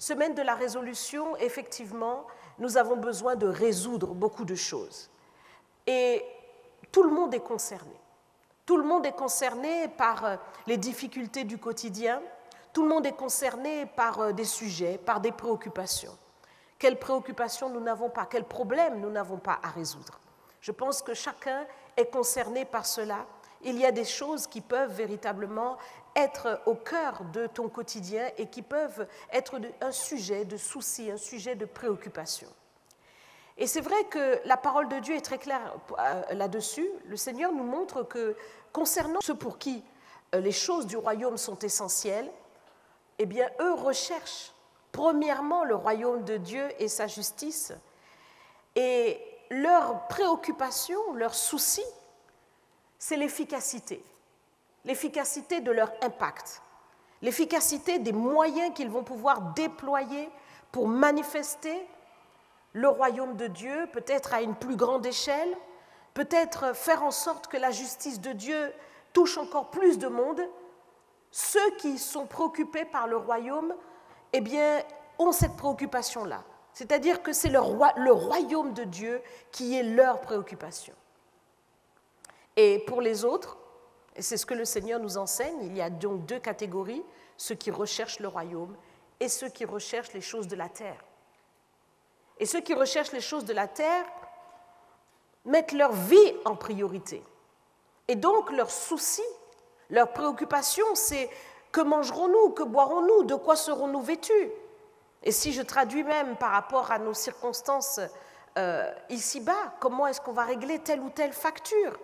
Semaine de la résolution, effectivement, nous avons besoin de résoudre beaucoup de choses. Et tout le monde est concerné. Tout le monde est concerné par les difficultés du quotidien. Tout le monde est concerné par des sujets, par des préoccupations. Quelles préoccupations nous n'avons pas? Quels problèmes nous n'avons pas à résoudre? Je pense que chacun est concerné par cela. Il y a des choses qui peuvent véritablement être au cœur de ton quotidien et qui peuvent être un sujet de souci, un sujet de préoccupation. Et c'est vrai que la parole de Dieu est très claire là-dessus. Le Seigneur nous montre que concernant ceux pour qui les choses du royaume sont essentielles, eh bien, eux recherchent premièrement le royaume de Dieu et sa justice. Et leur préoccupation, leur souci, c'est l'efficacité de leur impact, l'efficacité des moyens qu'ils vont pouvoir déployer pour manifester le royaume de Dieu, peut-être à une plus grande échelle, peut-être faire en sorte que la justice de Dieu touche encore plus de monde. Ceux qui sont préoccupés par le royaume, eh bien, ont cette préoccupation-là. C'est-à-dire que c'est le royaume de Dieu qui est leur préoccupation. Et pour les autres, et c'est ce que le Seigneur nous enseigne, il y a donc deux catégories, ceux qui recherchent le royaume et ceux qui recherchent les choses de la terre. Et ceux qui recherchent les choses de la terre mettent leur vie en priorité. Et donc leur souci, leur préoccupation, c'est que mangerons-nous, que boirons-nous, de quoi serons-nous vêtus? Et si je traduis même par rapport à nos circonstances ici-bas, comment est-ce qu'on va régler telle ou telle facture?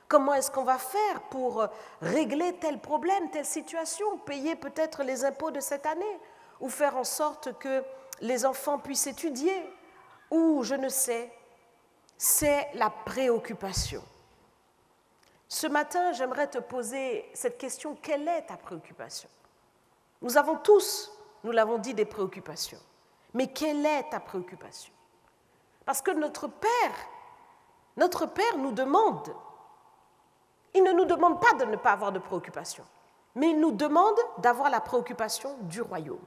Comment est-ce qu'on va faire pour régler tel problème, telle situation, payer peut-être les impôts de cette année, ou faire en sorte que les enfants puissent étudier, ou je ne sais, c'est la préoccupation. Ce matin, j'aimerais te poser cette question, quelle est ta préoccupation? Nous avons tous, nous l'avons dit, des préoccupations. Mais quelle est ta préoccupation? Parce que notre Père nous demande, il ne nous demande pas de ne pas avoir de préoccupation, mais il nous demande d'avoir la préoccupation du royaume.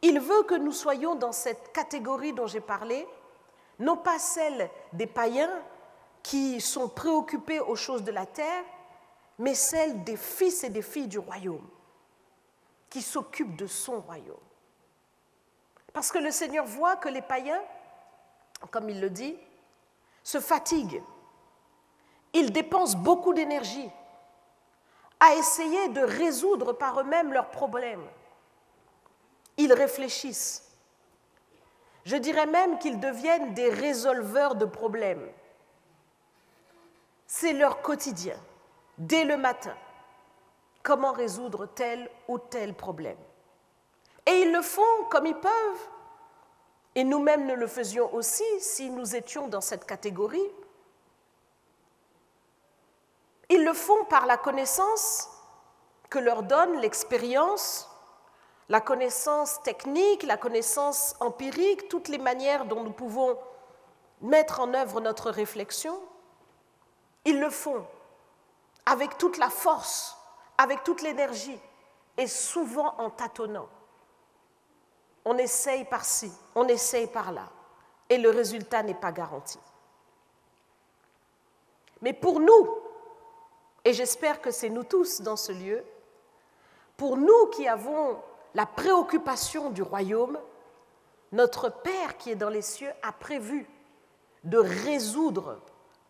Il veut que nous soyons dans cette catégorie dont j'ai parlé, non pas celle des païens qui sont préoccupés aux choses de la terre, mais celle des fils et des filles du royaume, qui s'occupent de son royaume. Parce que le Seigneur voit que les païens, comme il le dit, se fatiguent. Ils dépensent beaucoup d'énergie à essayer de résoudre par eux-mêmes leurs problèmes. Ils réfléchissent. Je dirais même qu'ils deviennent des résolveurs de problèmes. C'est leur quotidien, dès le matin. Comment résoudre tel ou tel problème? Et ils le font comme ils peuvent. Et nous-mêmes, nous le faisions aussi si nous étions dans cette catégorie. Ils le font par la connaissance que leur donne l'expérience, la connaissance technique, la connaissance empirique, toutes les manières dont nous pouvons mettre en œuvre notre réflexion. Ils le font avec toute la force, avec toute l'énergie, et souvent en tâtonnant. On essaye par-ci, on essaye par-là, et le résultat n'est pas garanti. Mais pour nous, et j'espère que c'est nous tous dans ce lieu, pour nous qui avons la préoccupation du royaume, notre Père qui est dans les cieux a prévu de résoudre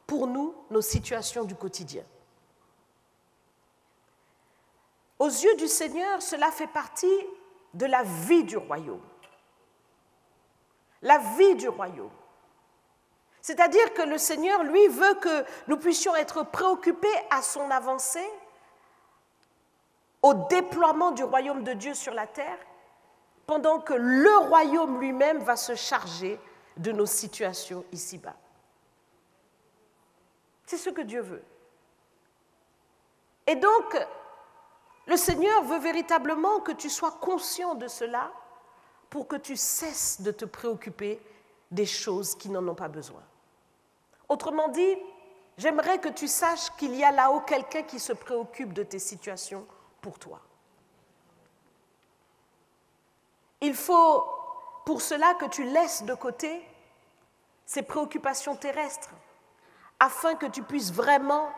pour nous nos situations du quotidien. Aux yeux du Seigneur, cela fait partie de la vie du royaume. La vie du royaume. C'est-à-dire que le Seigneur, lui, veut que nous puissions être préoccupés à son avancée, au déploiement du royaume de Dieu sur la terre, pendant que le royaume lui-même va se charger de nos situations ici-bas. C'est ce que Dieu veut. Et donc, le Seigneur veut véritablement que tu sois conscient de cela pour que tu cesses de te préoccuper des choses qui n'en ont pas besoin. Autrement dit, j'aimerais que tu saches qu'il y a là-haut quelqu'un qui se préoccupe de tes situations pour toi. Il faut pour cela que tu laisses de côté ces préoccupations terrestres afin que tu puisses vraiment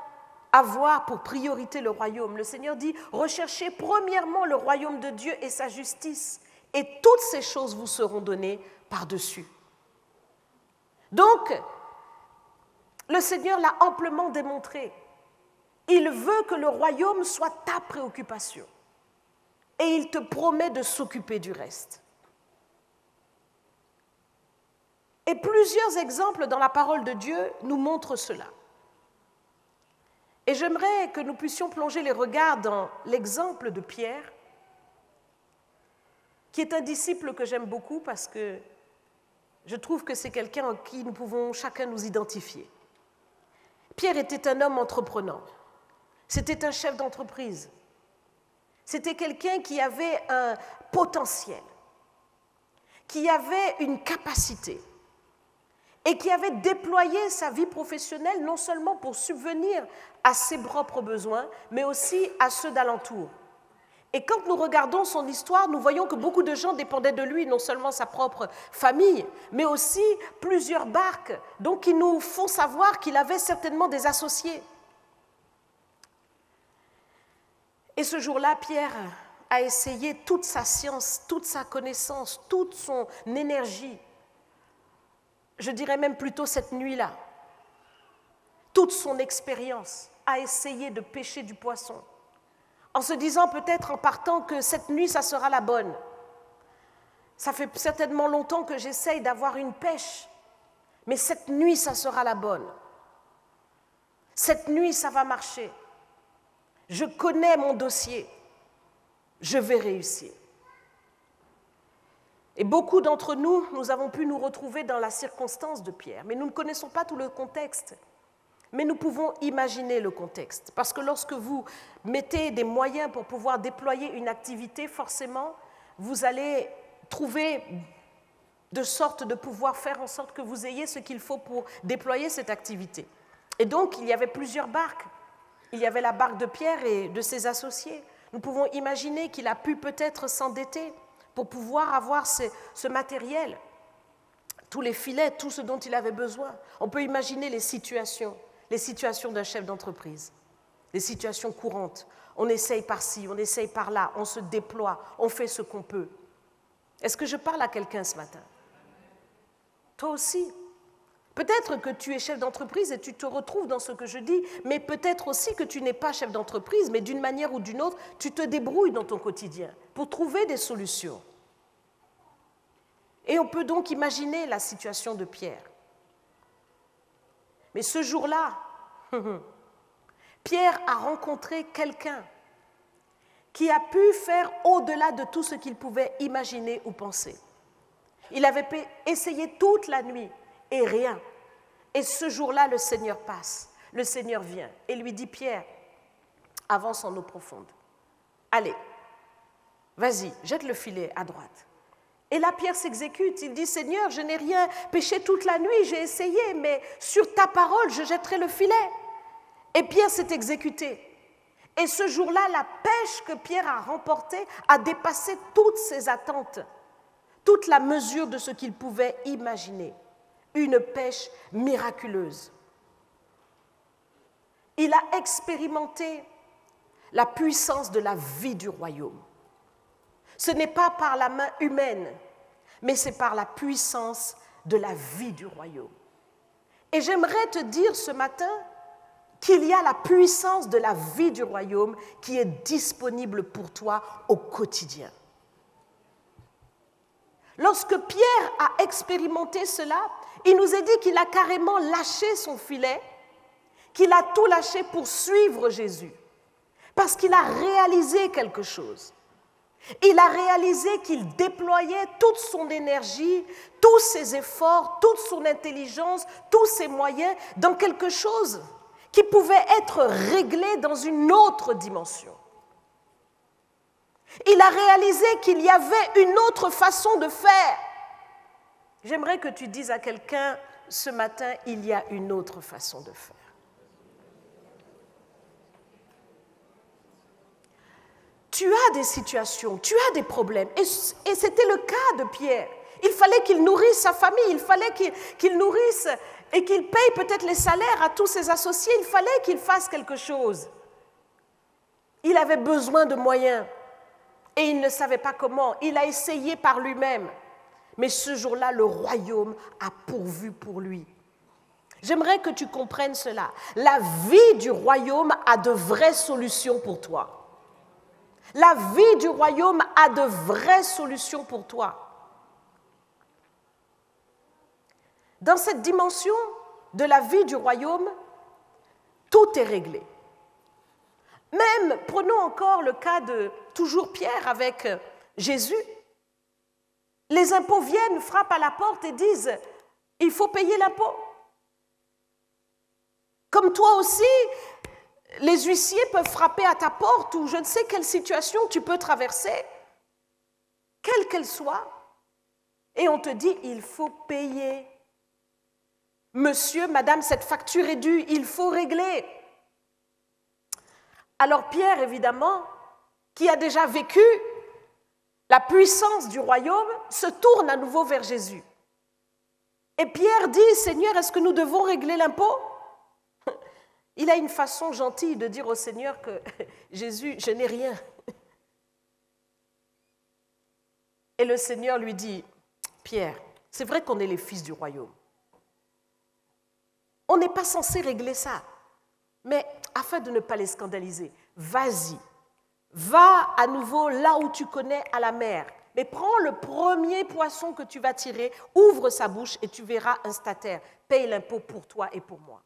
avoir pour priorité le royaume. Le Seigneur dit, recherchez premièrement le royaume de Dieu et sa justice, et toutes ces choses vous seront données par-dessus. Donc, le Seigneur l'a amplement démontré. Il veut que le royaume soit ta préoccupation. Et il te promet de s'occuper du reste. Et plusieurs exemples dans la parole de Dieu nous montrent cela. Et j'aimerais que nous puissions plonger les regards dans l'exemple de Pierre, qui est un disciple que j'aime beaucoup parce que je trouve que c'est quelqu'un en qui nous pouvons chacun nous identifier. Pierre était un homme entreprenant. C'était un chef d'entreprise. C'était quelqu'un qui avait un potentiel, qui avait une capacité et qui avait déployé sa vie professionnelle non seulement pour subvenir à ses propres besoins, mais aussi à ceux d'alentour. Et quand nous regardons son histoire, nous voyons que beaucoup de gens dépendaient de lui, non seulement sa propre famille, mais aussi plusieurs barques, donc qui nous font savoir qu'il avait certainement des associés. Et ce jour-là, Pierre a essayé toute sa science, toute sa connaissance, toute son énergie, je dirais même plutôt cette nuit-là, toute son expérience, a essayé de pêcher du poisson, en se disant peut-être en partant que cette nuit, ça sera la bonne. Ça fait certainement longtemps que j'essaye d'avoir une pêche, mais cette nuit, ça sera la bonne. Cette nuit, ça va marcher. Je connais mon dossier, je vais réussir. Et beaucoup d'entre nous, nous avons pu nous retrouver dans la circonstance de Pierre, mais nous ne connaissons pas tout le contexte. Mais nous pouvons imaginer le contexte, parce que lorsque vous mettez des moyens pour pouvoir déployer une activité, forcément, vous allez trouver de sorte de pouvoir faire en sorte que vous ayez ce qu'il faut pour déployer cette activité. Et donc, il y avait plusieurs barques. Il y avait la barque de Pierre et de ses associés. Nous pouvons imaginer qu'il a pu peut-être s'endetter pour pouvoir avoir ce matériel, tous les filets, tout ce dont il avait besoin. On peut imaginer les situations d'un chef d'entreprise, les situations courantes. On essaye par-ci, on essaye par-là, on se déploie, on fait ce qu'on peut. Est-ce que je parle à quelqu'un ce matin? Toi aussi. Peut-être que tu es chef d'entreprise et tu te retrouves dans ce que je dis, mais peut-être aussi que tu n'es pas chef d'entreprise, mais d'une manière ou d'une autre, tu te débrouilles dans ton quotidien pour trouver des solutions. Et on peut donc imaginer la situation de Pierre. Mais ce jour-là, Pierre a rencontré quelqu'un qui a pu faire au-delà de tout ce qu'il pouvait imaginer ou penser. Il avait essayé toute la nuit et rien. Et ce jour-là, le Seigneur passe, le Seigneur vient et lui dit, Pierre, avance en eau profonde. Allez, vas-y, jette le filet à droite. Et là, Pierre s'exécute, il dit, Seigneur, je n'ai rien pêché toute la nuit, j'ai essayé, mais sur ta parole, je jetterai le filet. Et Pierre s'est exécuté. Et ce jour-là, la pêche que Pierre a remportée a dépassé toutes ses attentes, toute la mesure de ce qu'il pouvait imaginer. Une pêche miraculeuse. Il a expérimenté la puissance de la vie du royaume. Ce n'est pas par la main humaine, mais c'est par la puissance de la vie du royaume. Et j'aimerais te dire ce matin qu'il y a la puissance de la vie du royaume qui est disponible pour toi au quotidien. Lorsque Pierre a expérimenté cela, il nous est dit qu'il a carrément lâché son filet, qu'il a tout lâché pour suivre Jésus, parce qu'il a réalisé quelque chose. Il a réalisé qu'il déployait toute son énergie, tous ses efforts, toute son intelligence, tous ses moyens dans quelque chose qui pouvait être réglé dans une autre dimension. Il a réalisé qu'il y avait une autre façon de faire. J'aimerais que tu dises à quelqu'un ce matin, il y a une autre façon de faire. tu as des situations, tu as des problèmes. Et c'était le cas de Pierre. Il fallait qu'il nourrisse sa famille, il fallait qu'il nourrisse et qu'il paye peut-être les salaires à tous ses associés. Il fallait qu'il fasse quelque chose. Il avait besoin de moyens et il ne savait pas comment. Il a essayé par lui-même. Mais ce jour-là, le royaume a pourvu pour lui. J'aimerais que tu comprennes cela. La vie du royaume a de vraies solutions pour toi. La vie du royaume a de vraies solutions pour toi. Dans cette dimension de la vie du royaume, tout est réglé. Même, prenons encore le cas de toujours Pierre avec Jésus. Les impôts viennent, frappent à la porte et disent « il faut payer l'impôt ». Comme toi aussi, les huissiers peuvent frapper à ta porte ou je ne sais quelle situation tu peux traverser, quelle qu'elle soit, et on te dit « il faut payer ». Monsieur, madame, cette facture est due, il faut régler. Alors Pierre, évidemment, qui a déjà vécu la puissance du royaume, se tourne à nouveau vers Jésus. Et Pierre dit, Seigneur, est-ce que nous devons régler l'impôt? Il a une façon gentille de dire au Seigneur que Jésus, je n'ai rien. Et le Seigneur lui dit, Pierre, c'est vrai qu'on est les fils du royaume. On n'est pas censé régler ça. Mais afin de ne pas les scandaliser, vas-y, va à nouveau là où tu connais à la mer. Mais prends le premier poisson que tu vas tirer, ouvre sa bouche et tu verras un stataire. Paye l'impôt pour toi et pour moi.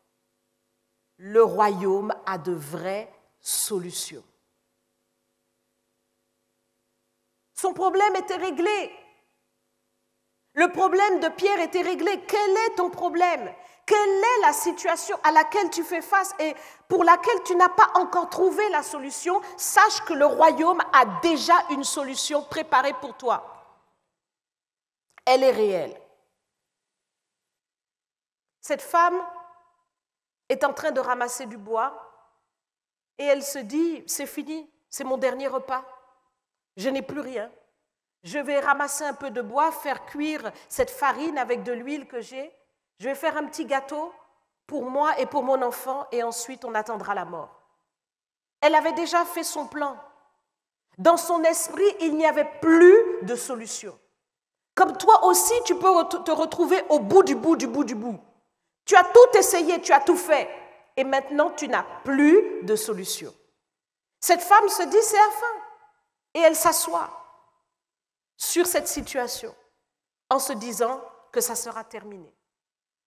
Le royaume a de vraies solutions. Son problème était réglé. Le problème de Pierre était réglé. Quel est ton problème? Quelle est la situation à laquelle tu fais face et pour laquelle tu n'as pas encore trouvé la solution? Sache que le royaume a déjà une solution préparée pour toi. Elle est réelle. Cette femme est en train de ramasser du bois et elle se dit, c'est fini, c'est mon dernier repas, je n'ai plus rien. Je vais ramasser un peu de bois, faire cuire cette farine avec de l'huile que j'ai. Je vais faire un petit gâteau pour moi et pour mon enfant et ensuite on attendra la mort. Elle avait déjà fait son plan. Dans son esprit, il n'y avait plus de solution. Comme toi aussi, tu peux te retrouver au bout du bout du bout du bout. Tu as tout essayé, tu as tout fait et maintenant tu n'as plus de solution. Cette femme se dit, c'est la fin. Et elle s'assoit sur cette situation en se disant que ça sera terminé.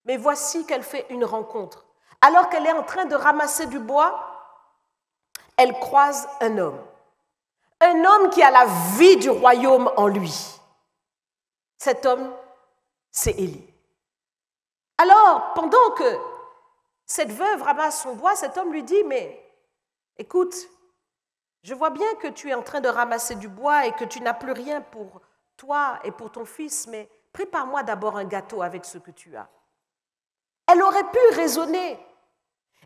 Mais voici qu'elle fait une rencontre. Alors qu'elle est en train de ramasser du bois, elle croise un homme. Un homme qui a la vie du royaume en lui. Cet homme, c'est Élie. Alors, pendant que cette veuve ramasse son bois, cet homme lui dit, mais écoute, je vois bien que tu es en train de ramasser du bois et que tu n'as plus rien pour toi et pour ton fils, mais prépare-moi d'abord un gâteau avec ce que tu as. Elle aurait pu raisonner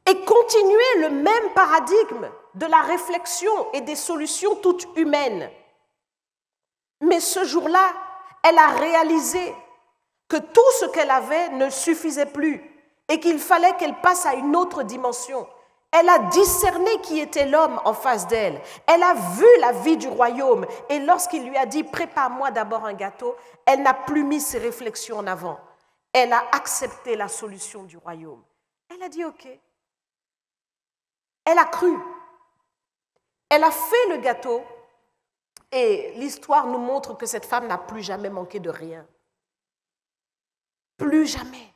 et continuer le même paradigme de la réflexion et des solutions toutes humaines. Mais ce jour-là, elle a réalisé que tout ce qu'elle avait ne suffisait plus et qu'il fallait qu'elle passe à une autre dimension. Elle a discerné qui était l'homme en face d'elle. Elle a vu la vie du royaume et lorsqu'il lui a dit « prépare-moi d'abord un gâteau », elle n'a plus mis ses réflexions en avant. Elle a accepté la solution du royaume. Elle a dit « ok ». Elle a cru. Elle a fait le gâteau et l'histoire nous montre que cette femme n'a plus jamais manqué de rien. Plus jamais.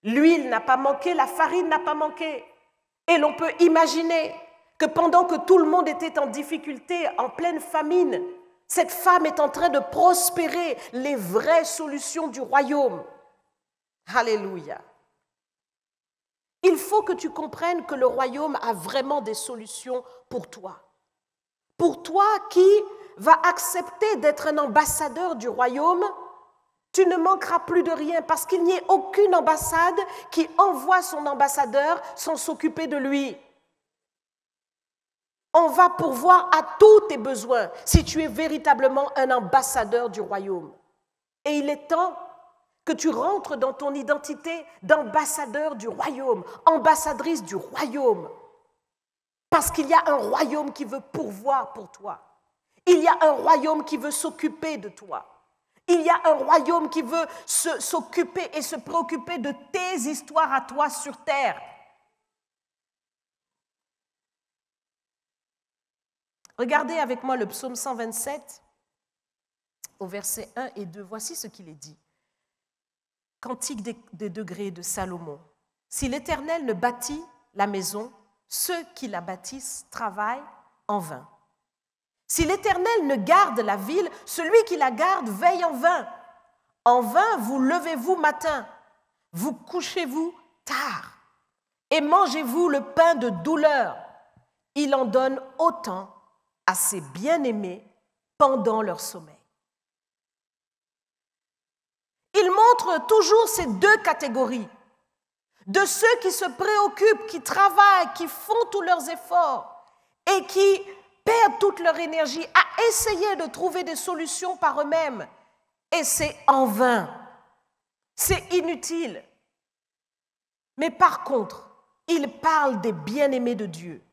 L'huile n'a pas manqué, la farine n'a pas manqué. Et l'on peut imaginer que pendant que tout le monde était en difficulté, en pleine famine, cette femme est en train de prospérer les vraies solutions du royaume. Alléluia. Il faut que tu comprennes que le royaume a vraiment des solutions pour toi. Pour toi qui vas accepter d'être un ambassadeur du royaume, tu ne manqueras plus de rien parce qu'il n'y a aucune ambassade qui envoie son ambassadeur sans s'occuper de lui. On va pourvoir à tous tes besoins si tu es véritablement un ambassadeur du royaume. Et il est temps que tu rentres dans ton identité d'ambassadeur du royaume, ambassadrice du royaume. Parce qu'il y a un royaume qui veut pourvoir pour toi. Il y a un royaume qui veut s'occuper de toi. Il y a un royaume qui veut s'occuper et se préoccuper de tes histoires à toi sur terre. Regardez avec moi le psaume 127, au verset 1 et 2. Voici ce qu'il est dit. Cantique des degrés de Salomon. Si l'Éternel ne bâtit la maison, ceux qui la bâtissent travaillent en vain. Si l'Éternel ne garde la ville, celui qui la garde veille en vain. En vain, vous levez-vous matin, vous couchez-vous tard, et mangez-vous le pain de douleur. Il en donne autant à ses bien-aimés pendant leur sommeil. Il montre toujours ces deux catégories, de ceux qui se préoccupent, qui travaillent, qui font tous leurs efforts et qui perdent toute leur énergie à essayer de trouver des solutions par eux-mêmes. Et c'est en vain, c'est inutile. Mais par contre, il parle des bien-aimés de Dieu.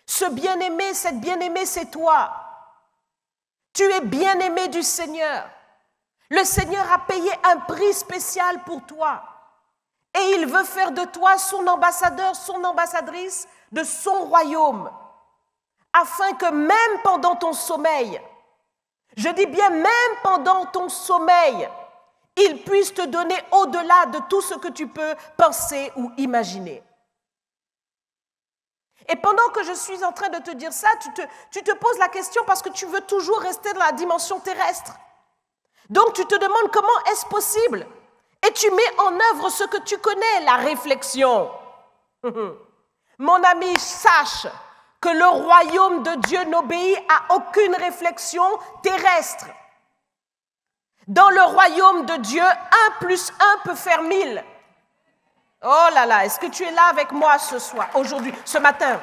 Ce bien-aimé, cette bien-aimée, c'est toi. Tu es bien-aimé du Seigneur. Le Seigneur a payé un prix spécial pour toi. Et il veut faire de toi son ambassadeur, son ambassadrice de son royaume. Afin que même pendant ton sommeil, je dis bien même pendant ton sommeil, il puisse te donner au-delà de tout ce que tu peux penser ou imaginer. Et pendant que je suis en train de te dire ça, tu te poses la question parce que tu veux toujours rester dans la dimension terrestre. Donc tu te demandes comment est-ce possible? Et tu mets en œuvre ce que tu connais, la réflexion. Mon ami, sache que le royaume de Dieu n'obéit à aucune réflexion terrestre. Dans le royaume de Dieu, 1 plus 1 peut faire 1000. Oh là là, est-ce que tu es là avec moi ce soir, aujourd'hui, ce matin?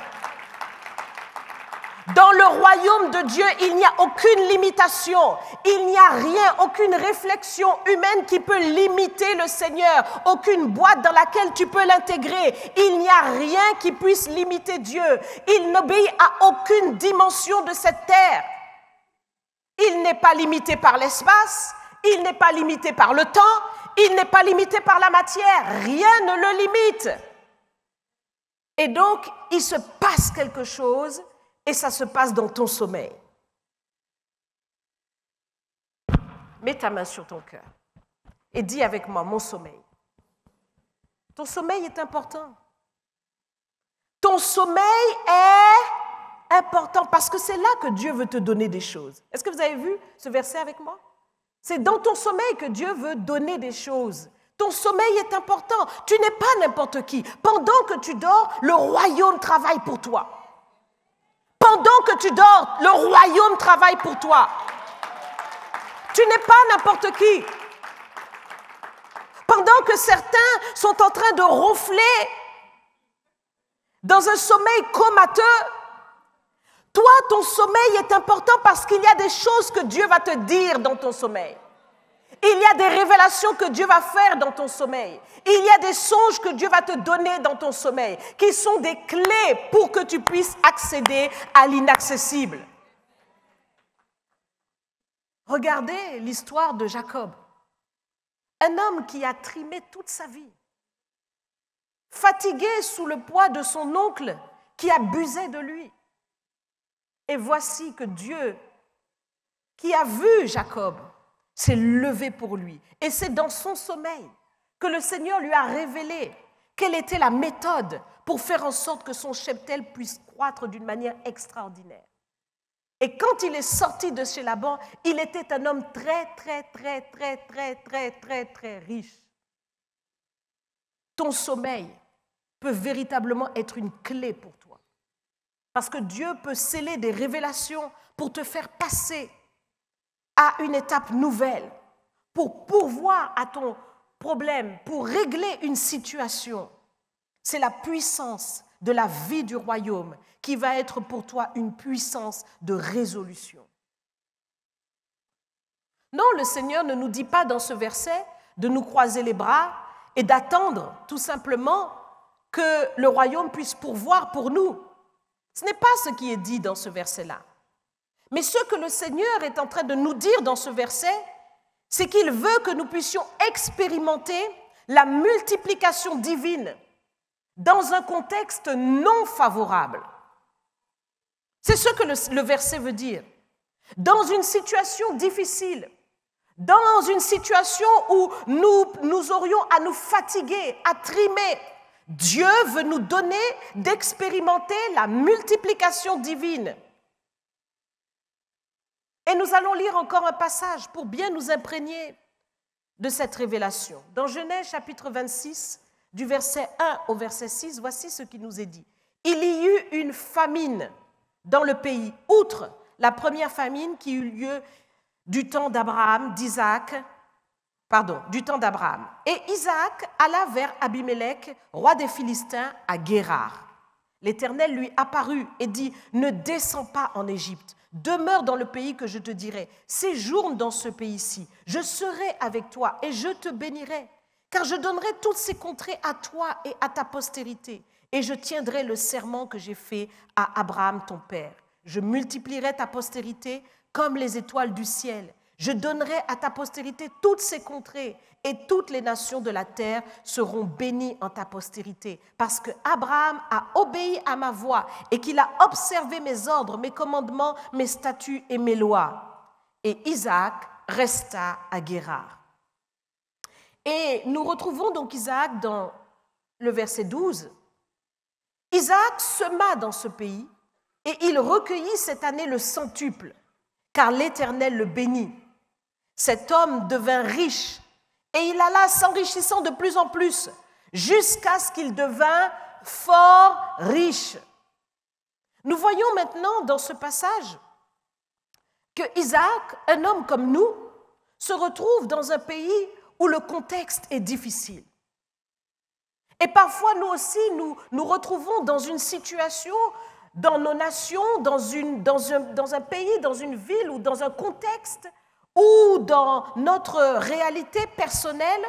Dans le royaume de Dieu, il n'y a aucune limitation, il n'y a rien, aucune réflexion humaine qui peut limiter le Seigneur, aucune boîte dans laquelle tu peux l'intégrer. Il n'y a rien qui puisse limiter Dieu. Il n'obéit à aucune dimension de cette terre. Il n'est pas limité par l'espace, il n'est pas limité par le temps, il n'est pas limité par la matière. Rien ne le limite. Et donc, il se passe quelque chose. Et ça se passe dans ton sommeil. Mets ta main sur ton cœur et dis avec moi, mon sommeil. Ton sommeil est important. Ton sommeil est important parce que c'est là que Dieu veut te donner des choses. Est-ce que vous avez vu ce verset avec moi? C'est dans ton sommeil que Dieu veut donner des choses. Ton sommeil est important. Tu n'es pas n'importe qui. Pendant que tu dors, le royaume travaille pour toi. Pendant que tu dors, le royaume travaille pour toi. Tu n'es pas n'importe qui. Pendant que certains sont en train de ronfler dans un sommeil comateux, toi, ton sommeil est important parce qu'il y a des choses que Dieu va te dire dans ton sommeil. Il y a des révélations que Dieu va faire dans ton sommeil. Il y a des songes que Dieu va te donner dans ton sommeil, qui sont des clés pour que tu puisses accéder à l'inaccessible. Regardez l'histoire de Jacob, un homme qui a trimé toute sa vie, fatigué sous le poids de son oncle qui abusait de lui. Et voici que Dieu, qui a vu Jacob, s'est levé pour lui. Et c'est dans son sommeil que le Seigneur lui a révélé quelle était la méthode pour faire en sorte que son cheptel puisse croître d'une manière extraordinaire. Et quand il est sorti de chez Laban, il était un homme très riche. Ton sommeil peut véritablement être une clé pour toi. Parce que Dieu peut sceller des révélations pour te faire passer à une étape nouvelle, pour pourvoir à ton problème, pour régler une situation. C'est la puissance de la vie du royaume qui va être pour toi une puissance de résolution. Non, le Seigneur ne nous dit pas dans ce verset de nous croiser les bras et d'attendre tout simplement que le royaume puisse pourvoir pour nous. Ce n'est pas ce qui est dit dans ce verset-là. Mais ce que le Seigneur est en train de nous dire dans ce verset, c'est qu'il veut que nous puissions expérimenter la multiplication divine dans un contexte non favorable. C'est ce que le verset veut dire. Dans une situation difficile, dans une situation où nous aurions à nous fatiguer, à trimer, Dieu veut nous donner d'expérimenter la multiplication divine. Et nous allons lire encore un passage pour bien nous imprégner de cette révélation. Dans Genèse chapitre 26, du verset 1 au verset 6, voici ce qui nous est dit. Il y eut une famine dans le pays, outre la première famine qui eut lieu du temps d'Abraham, du temps d'Abraham. Et Isaac alla vers Abimélec, roi des Philistins, à Guérar. L'Éternel lui apparut et dit, ne descends pas en Égypte, demeure dans le pays que je te dirai, séjourne dans ce pays-ci, je serai avec toi et je te bénirai, car je donnerai toutes ces contrées à toi et à ta postérité, et je tiendrai le serment que j'ai fait à Abraham ton père. Je multiplierai ta postérité comme les étoiles du ciel. Je donnerai à ta postérité toutes ces contrées et toutes les nations de la terre seront bénies en ta postérité parce que Abraham a obéi à ma voix et qu'il a observé mes ordres, mes commandements, mes statuts et mes lois. Et Isaac resta à Guérar. Et nous retrouvons donc Isaac dans le verset 12. Isaac sema dans ce pays et il recueillit cette année le centuple, car l'Éternel le bénit. Cet homme devint riche et il alla s'enrichissant de plus en plus jusqu'à ce qu'il devint fort riche. Nous voyons maintenant dans ce passage que Isaac, un homme comme nous, se retrouve dans un pays où le contexte est difficile. Et parfois, nous aussi, nous retrouvons dans une situation, dans nos nations, dans un pays, dans une ville ou dans un contexte ou dans notre réalité personnelle,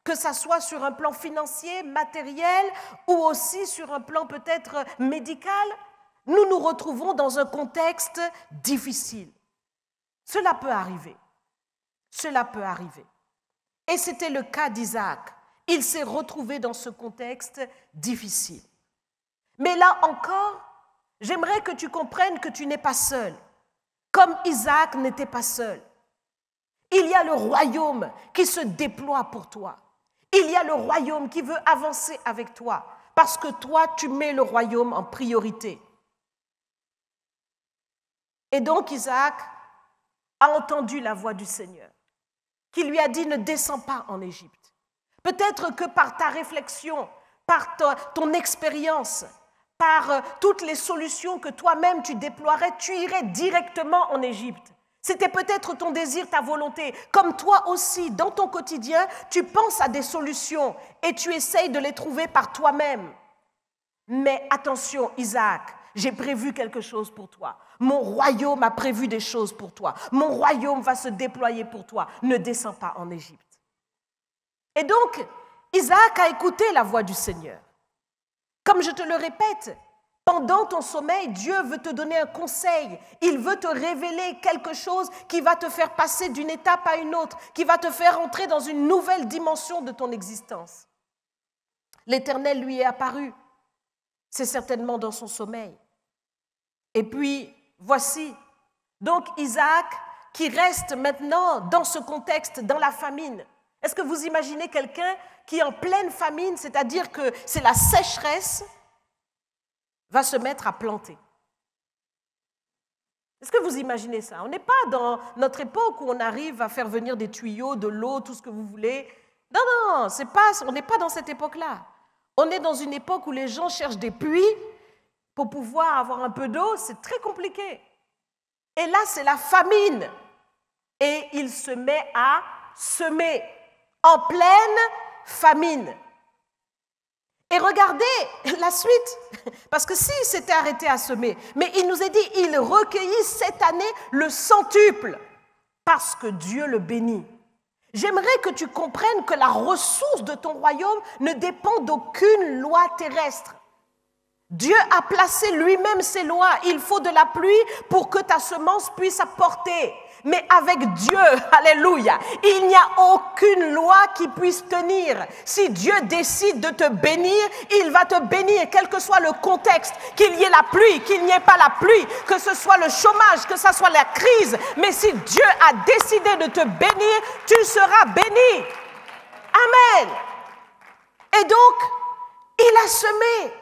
que ce soit sur un plan financier, matériel ou aussi sur un plan peut-être médical, nous nous retrouvons dans un contexte difficile. Cela peut arriver. Cela peut arriver. Et c'était le cas d'Isaac. Il s'est retrouvé dans ce contexte difficile. Mais là encore, j'aimerais que tu comprennes que tu n'es pas seul, comme Isaac n'était pas seul. Il y a le royaume qui se déploie pour toi. Il y a le royaume qui veut avancer avec toi, parce que toi, tu mets le royaume en priorité. Et donc Isaac a entendu la voix du Seigneur, qui lui a dit « Ne descends pas en Égypte ». Peut-être que par ta réflexion, par ton expérience, par toutes les solutions que toi-même tu déploierais, tu irais directement en Égypte. C'était peut-être ton désir, ta volonté. Comme toi aussi, dans ton quotidien, tu penses à des solutions et tu essayes de les trouver par toi-même. Mais attention, Isaac, j'ai prévu quelque chose pour toi. Mon royaume a prévu des choses pour toi. Mon royaume va se déployer pour toi. Ne descends pas en Égypte. Et donc, Isaac a écouté la voix du Seigneur. Comme je te le répète, pendant ton sommeil, Dieu veut te donner un conseil. Il veut te révéler quelque chose qui va te faire passer d'une étape à une autre, qui va te faire entrer dans une nouvelle dimension de ton existence. L'Éternel lui est apparu. C'est certainement dans son sommeil. Et puis, voici, donc Isaac qui reste maintenant dans ce contexte, dans la famine. Est-ce que vous imaginez quelqu'un qui est en pleine famine, c'est-à-dire que c'est la sécheresse, va se mettre à planter? Est-ce que vous imaginez ça? On n'est pas dans notre époque où on arrive à faire venir des tuyaux, de l'eau, tout ce que vous voulez. Non, non, on n'est pas dans cette époque-là. On est dans une époque où les gens cherchent des puits pour pouvoir avoir un peu d'eau. C'est très compliqué. Et là, c'est la famine. Et il se met à semer en pleine famine. Et regardez la suite, parce que s'il s'était arrêté à semer, mais il nous est dit, il recueillit cette année le centuple, parce que Dieu le bénit. J'aimerais que tu comprennes que la ressource de ton royaume ne dépend d'aucune loi terrestre. Dieu a placé lui-même ses lois. Il faut de la pluie pour que ta semence puisse apporter. Mais avec Dieu, alléluia, il n'y a aucune loi qui puisse tenir. Si Dieu décide de te bénir, il va te bénir, quel que soit le contexte, qu'il y ait la pluie, qu'il n'y ait pas la pluie, que ce soit le chômage, que ce soit la crise. Mais si Dieu a décidé de te bénir, tu seras béni. Amen. Et donc, il a semé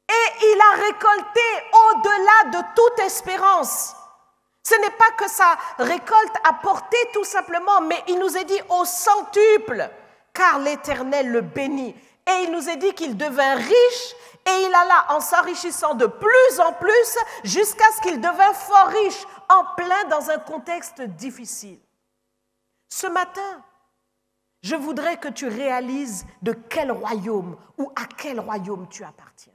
et il a récolté au-delà de toute espérance. Ce n'est pas que sa récolte a porté tout simplement, mais il nous est dit au centuple, car l'Éternel le bénit. Et il nous est dit qu'il devint riche, et il alla en s'enrichissant de plus en plus, jusqu'à ce qu'il devint fort riche, en plein dans un contexte difficile. Ce matin, je voudrais que tu réalises de quel royaume ou à quel royaume tu appartiens.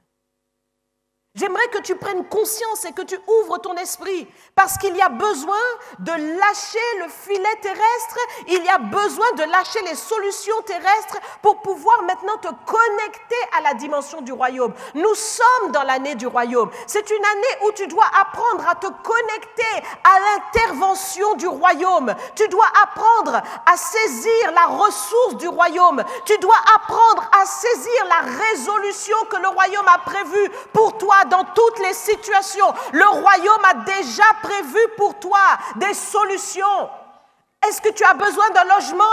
J'aimerais que tu prennes conscience et que tu ouvres ton esprit parce qu'il y a besoin de lâcher le filet terrestre, il y a besoin de lâcher les solutions terrestres pour pouvoir maintenant te connecter à la dimension du royaume. Nous sommes dans l'année du royaume. C'est une année où tu dois apprendre à te connecter à l'intervention du royaume. Tu dois apprendre à saisir la ressource du royaume. Tu dois apprendre à saisir la résolution que le royaume a prévue pour toi dans toutes les situations. Le royaume a déjà prévu pour toi des solutions. Est-ce que tu as besoin d'un logement?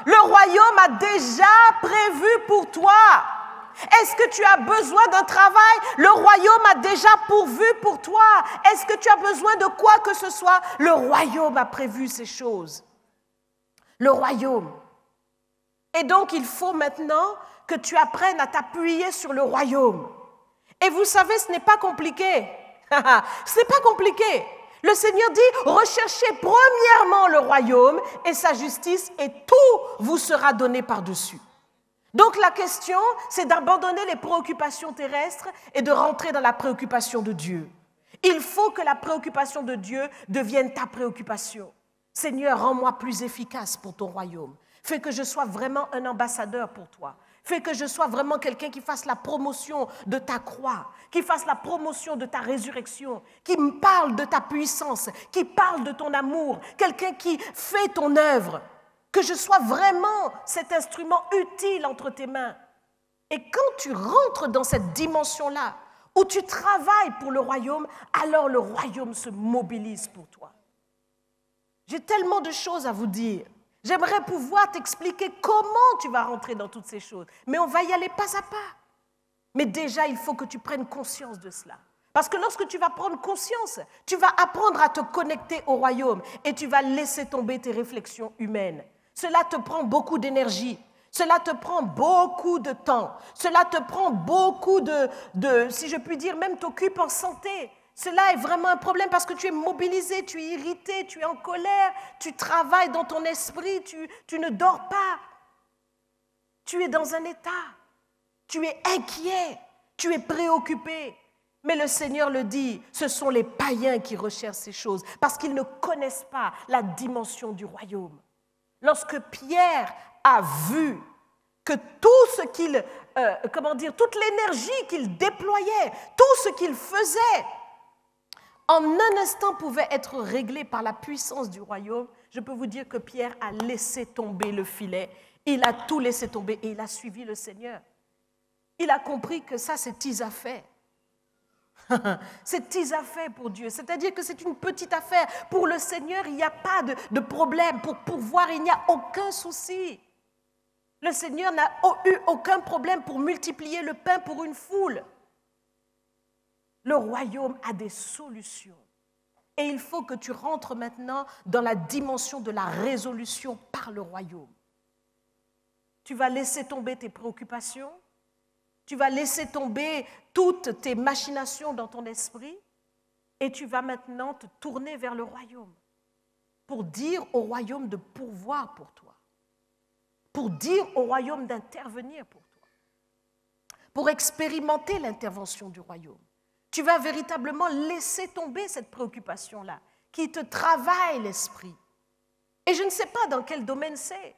Le royaume a déjà prévu pour toi. Est-ce que tu as besoin d'un travail? Le royaume a déjà pourvu pour toi. Est-ce que tu as besoin de quoi que ce soit? Le royaume a prévu ces choses. Le royaume. Et donc, il faut maintenant que tu apprennes à t'appuyer sur le royaume. Et vous savez, ce n'est pas compliqué. Ce n'est pas compliqué. Le Seigneur dit, recherchez premièrement le royaume et sa justice et tout vous sera donné par-dessus. Donc la question, c'est d'abandonner les préoccupations terrestres et de rentrer dans la préoccupation de Dieu. Il faut que la préoccupation de Dieu devienne ta préoccupation. Seigneur, rends-moi plus efficace pour ton royaume. Fais que je sois vraiment un ambassadeur pour toi. Fais que je sois vraiment quelqu'un qui fasse la promotion de ta croix, qui fasse la promotion de ta résurrection, qui me parle de ta puissance, qui parle de ton amour, quelqu'un qui fait ton œuvre. Que je sois vraiment cet instrument utile entre tes mains. Et quand tu rentres dans cette dimension-là, où tu travailles pour le royaume, alors le royaume se mobilise pour toi. J'ai tellement de choses à vous dire. J'aimerais pouvoir t'expliquer comment tu vas rentrer dans toutes ces choses. Mais on va y aller pas à pas. Mais déjà, il faut que tu prennes conscience de cela. Parce que lorsque tu vas prendre conscience, tu vas apprendre à te connecter au royaume et tu vas laisser tomber tes réflexions humaines. Cela te prend beaucoup d'énergie. Cela te prend beaucoup de temps. Cela te prend beaucoup si je puis dire, même t'occupe en santé. Cela est vraiment un problème parce que tu es mobilisé, tu es irrité, tu es en colère, tu travailles dans ton esprit, tu ne dors pas. Tu es dans un état, tu es inquiet, tu es préoccupé. Mais le Seigneur le dit, ce sont les païens qui recherchent ces choses parce qu'ils ne connaissent pas la dimension du royaume. Lorsque Pierre a vu que tout ce qu'il, toute l'énergie qu'il déployait, tout ce qu'il faisait, en un instant pouvait être réglé par la puissance du royaume, je peux vous dire que Pierre a laissé tomber le filet, il a tout laissé tomber et il a suivi le Seigneur. Il a compris que ça, c'est tes affaires. C'est tes affaires pour Dieu, c'est-à-dire que c'est une petite affaire. Pour le Seigneur, il n'y a pas de problème. Pour pourvoir, il n'y a aucun souci. Le Seigneur n'a eu aucun problème pour multiplier le pain pour une foule. Le royaume a des solutions. Et il faut que tu rentres maintenant dans la dimension de la résolution par le royaume. Tu vas laisser tomber tes préoccupations. Tu vas laisser tomber toutes tes machinations dans ton esprit. Et tu vas maintenant te tourner vers le royaume. Pour dire au royaume de pourvoir pour toi. Pour dire au royaume d'intervenir pour toi. pour expérimenter l'intervention du royaume. Tu vas véritablement laisser tomber cette préoccupation-là qui te travaille l'esprit. Et je ne sais pas dans quel domaine c'est.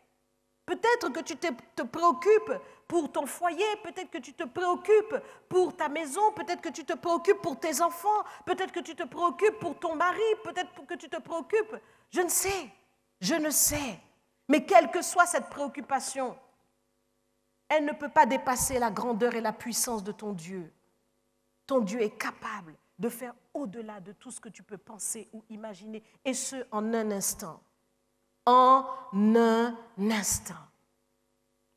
Peut-être que tu te préoccupes pour ton foyer, peut-être que tu te préoccupes pour ta maison, peut-être que tu te préoccupes pour tes enfants, peut-être que tu te préoccupes pour ton mari, peut-être que tu te préoccupes. Je ne sais. Mais quelle que soit cette préoccupation, elle ne peut pas dépasser la grandeur et la puissance de ton Dieu. Ton Dieu est capable de faire au-delà de tout ce que tu peux penser ou imaginer, et ce, en un instant. En un instant.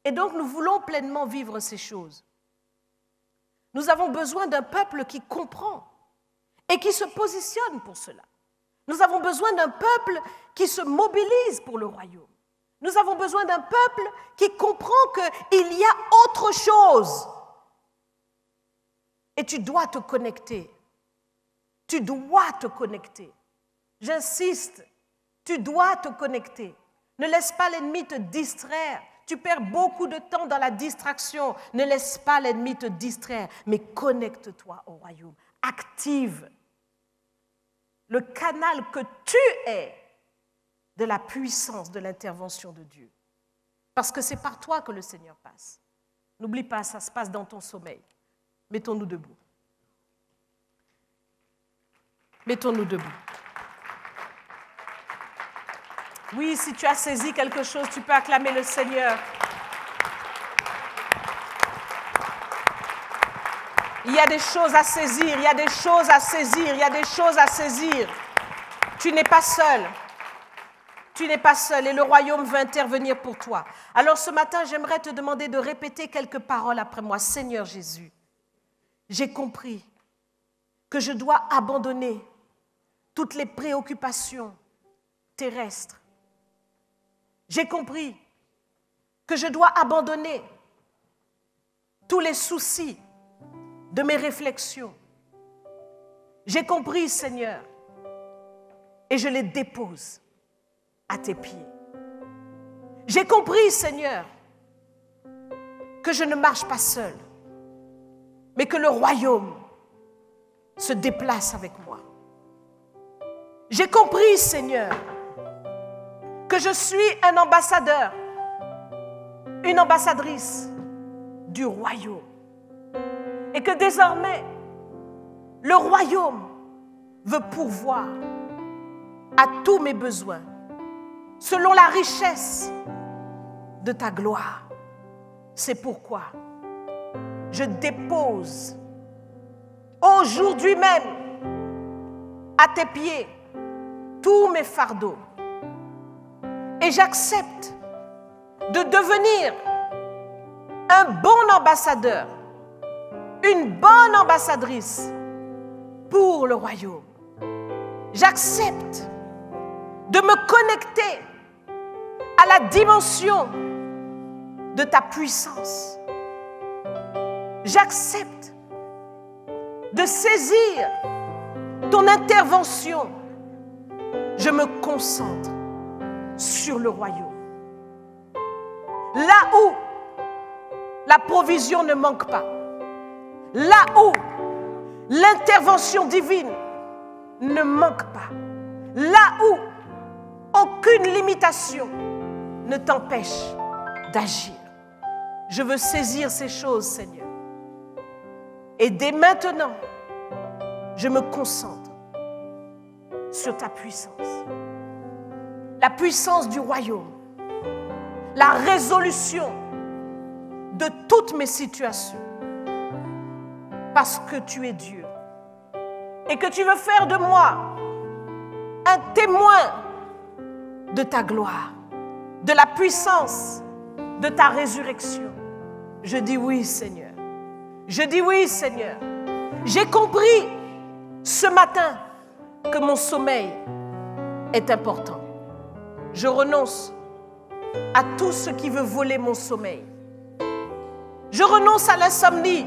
Et donc, nous voulons pleinement vivre ces choses. Nous avons besoin d'un peuple qui comprend et qui se positionne pour cela. Nous avons besoin d'un peuple qui se mobilise pour le royaume. Nous avons besoin d'un peuple qui comprend qu'il y a autre chose. Et tu dois te connecter. Tu dois te connecter. J'insiste. Tu dois te connecter. Ne laisse pas l'ennemi te distraire. Tu perds beaucoup de temps dans la distraction. Ne laisse pas l'ennemi te distraire, mais connecte-toi au royaume. Active le canal que tu es de la puissance de l'intervention de Dieu. Parce que c'est par toi que le Seigneur passe. N'oublie pas, ça se passe dans ton sommeil. Mettons-nous debout. Mettons-nous debout. Oui, si tu as saisi quelque chose, tu peux acclamer le Seigneur. Il y a des choses à saisir, il y a des choses à saisir, il y a des choses à saisir. Tu n'es pas seul. Tu n'es pas seul et le royaume veut intervenir pour toi. Alors ce matin, j'aimerais te demander de répéter quelques paroles après moi. Seigneur Jésus, j'ai compris que je dois abandonner toutes les préoccupations terrestres. J'ai compris que je dois abandonner tous les soucis de mes réflexions. J'ai compris, Seigneur, et je les dépose à tes pieds. J'ai compris, Seigneur, que je ne marche pas seul, mais que le royaume se déplace avec moi. J'ai compris, Seigneur, que je suis un ambassadeur, une ambassadrice du royaume. Et que désormais, le royaume veut pourvoir à tous mes besoins, selon la richesse de ta gloire. C'est pourquoi je dépose aujourd'hui même à tes pieds tous mes fardeaux. Et j'accepte de devenir un bon ambassadeur, une bonne ambassadrice pour le royaume. J'accepte de me connecter à la dimension de ta puissance. J'accepte de saisir ton intervention. Je me concentre sur le royaume. Là où la provision ne manque pas, là où l'intervention divine ne manque pas, là où aucune limitation ne t'empêche d'agir. Je veux saisir ces choses, Seigneur. Et dès maintenant, je me concentre sur ta puissance. La puissance du royaume. La résolution de toutes mes situations. Parce que tu es Dieu. Et que tu veux faire de moi un témoin de ta gloire, de la puissance de ta résurrection. Je dis oui, Seigneur. Je dis oui, Seigneur. J'ai compris ce matin que mon sommeil est important. Je renonce à tout ce qui veut voler mon sommeil. Je renonce à l'insomnie.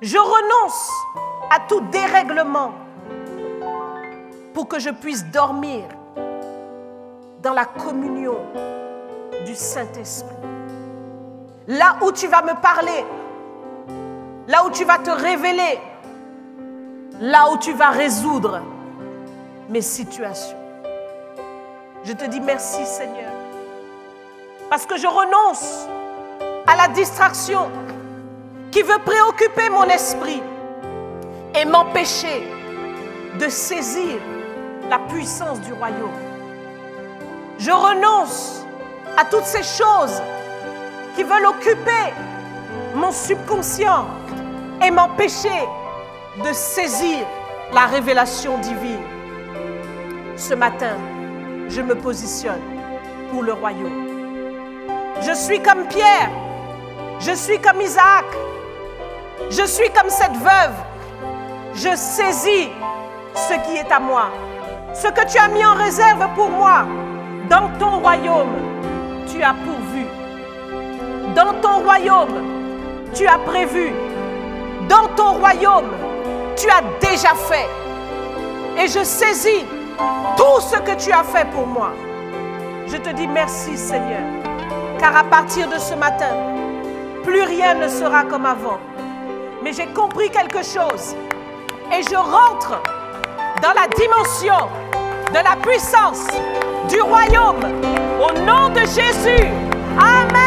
Je renonce à tout dérèglement pour que je puisse dormir dans la communion du Saint-Esprit. là où tu vas me parler, là où tu vas te révéler, là où tu vas résoudre mes situations. Je te dis merci, Seigneur, parce que je renonce à la distraction qui veut préoccuper mon esprit et m'empêcher de saisir la puissance du royaume. Je renonce à toutes ces choses qui veulent occuper mon subconscient et m'empêcher de saisir la révélation divine. Ce matin, je me positionne pour le royaume. Je suis comme Pierre, je suis comme Isaac, je suis comme cette veuve. Je saisis ce qui est à moi, ce que tu as mis en réserve pour moi. Dans ton royaume, tu as pourvu. Dans ton royaume, tu as prévu. Dans ton royaume, tu as déjà fait. Et je saisis tout ce que tu as fait pour moi. Je te dis merci, Seigneur, car à partir de ce matin, plus rien ne sera comme avant. Mais j'ai compris quelque chose et je rentre dans la dimension de la puissance du royaume au nom de Jésus. Amen.